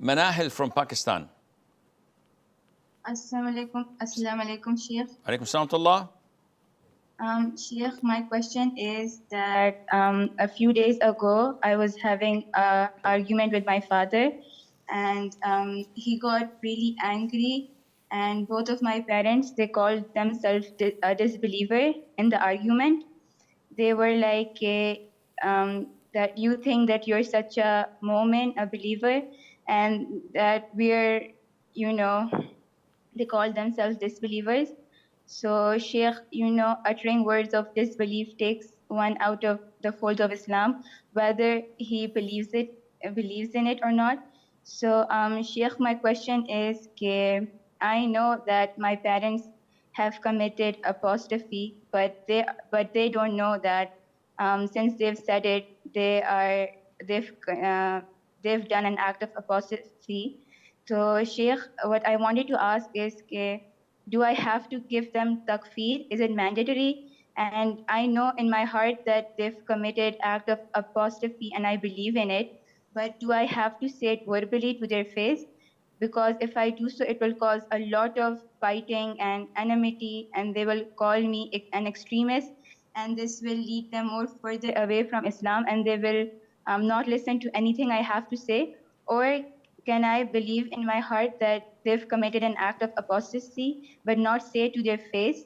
Manahil from Pakistan. Assalamu alaikum, Sheikh. Alaikum salam wa Sheikh, my question is that a few days ago, I was having an argument with my father, and he got really angry, and both of my parents, they called themselves a disbeliever in the argument. They were like, that you think that you're such a mu'min, a believer, and that we're, they call themselves disbelievers. So Sheikh, uttering words of disbelief takes one out of the fold of Islam, whether he believes in it or not. So Sheikh, my question is, I know that my parents have committed apostasy, but they don't know that since they've said it, they've done an act of apostasy. So Sheikh, what I wanted to ask is, do I have to give them takfir? Is it mandatory? And I know in my heart that they've committed act of apostasy and I believe in it, but do I have to say it verbally to their face? Because if I do so, it will cause a lot of fighting and enmity, and they will call me an extremist, and this will lead them more further away from Islam, and they will not listen to anything I have to say. Or can I believe in my heart that they've committed an act of apostasy, but not say it to their face?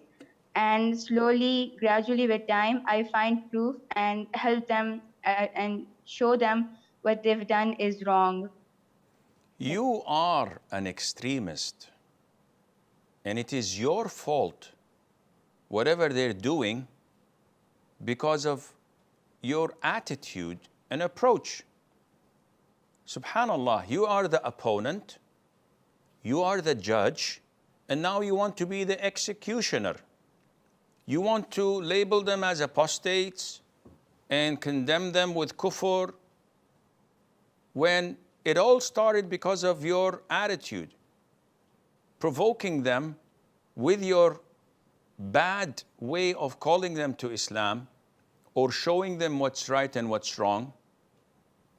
And slowly, gradually with time, I find proof and help them and show them what they've done is wrong. You are an extremist, and it is your fault, whatever they're doing, because of your attitude and approach. Subhanallah, you are the opponent, you are the judge, and now you want to be the executioner. You want to label them as apostates and condemn them with kufr, when it all started because of your attitude, provoking them with your bad way of calling them to Islam or showing them what's right and what's wrong,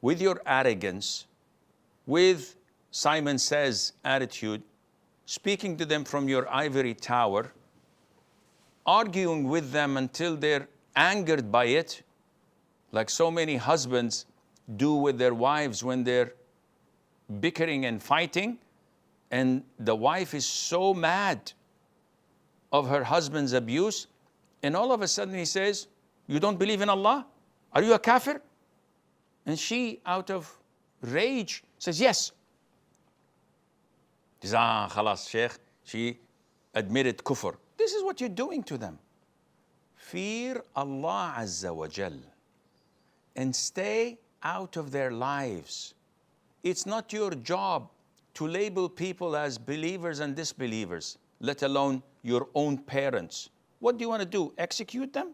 with your arrogance, with Simon Says attitude, speaking to them from your ivory tower, arguing with them until they're angered by it, like so many husbands do with their wives when they're bickering and fighting, and the wife is so mad of her husband's abuse, and all of a sudden he says, "You don't believe in Allah? Are you a kafir?" And she, out of rage, says, "Yes." He says, "Khalas, Sheikh, she admitted kufr." This is what you're doing to them. Fear Allah Azza wa Jal and stay out of their lives. It's not your job to label people as believers and disbelievers, let alone your own parents. What do you want to do? Execute them?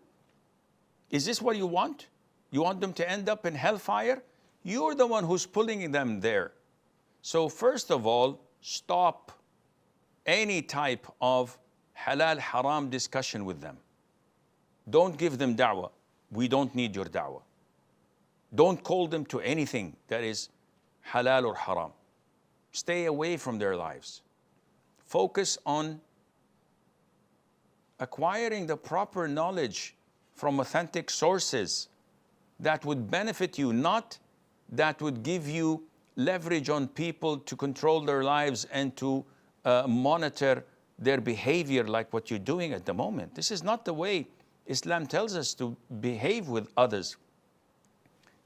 Is this what you want? You want them to end up in hellfire? You're the one who's pulling them there. So first of all, stop any type of halal haram discussion with them. Don't give them da'wah. We don't need your da'wah. Don't call them to anything that is halal or haram. Stay away from their lives. Focus on acquiring the proper knowledge from authentic sources that would benefit you, not that would give you leverage on people to control their lives and to monitor their behavior like what you're doing at the moment. This is not the way Islam tells us to behave with others.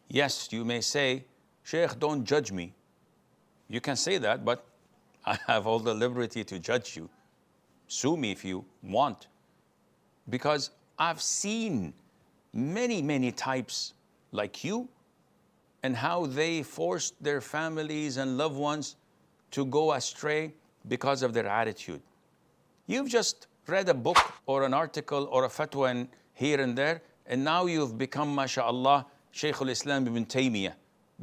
Yes, you may say, "Sheikh, don't judge me." You can say that, but I have all the liberty to judge you. Sue me if you want. Because I've seen many, many types like you and how they forced their families and loved ones to go astray because of their attitude. You've just read a book or an article or a fatwa in here and there, and now you've become, mashallah, Shaykh al-Islam ibn Taymiyyah,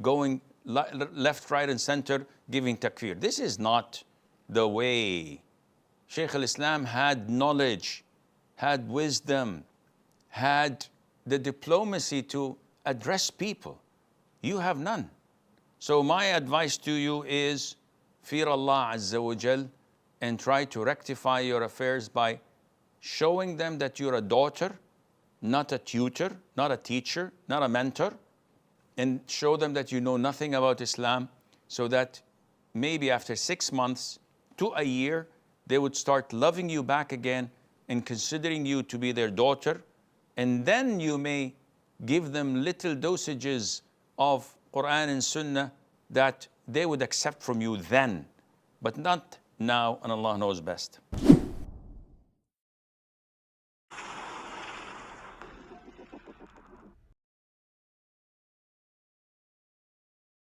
going left, right, and center, giving takfir. This is not the way. Shaykh al-Islam had knowledge, had wisdom, had the diplomacy to address people. You have none. So my advice to you is fear Allah Azza wa Jal and try to rectify your affairs by showing them that you're a daughter, not a tutor, not a teacher, not a mentor, and show them that you know nothing about Islam, so that maybe after 6 months to a year, they would start loving you back again and considering you to be their daughter. And then you may give them little dosages of Quran and Sunnah that they would accept from you then, but not now, and Allah knows best.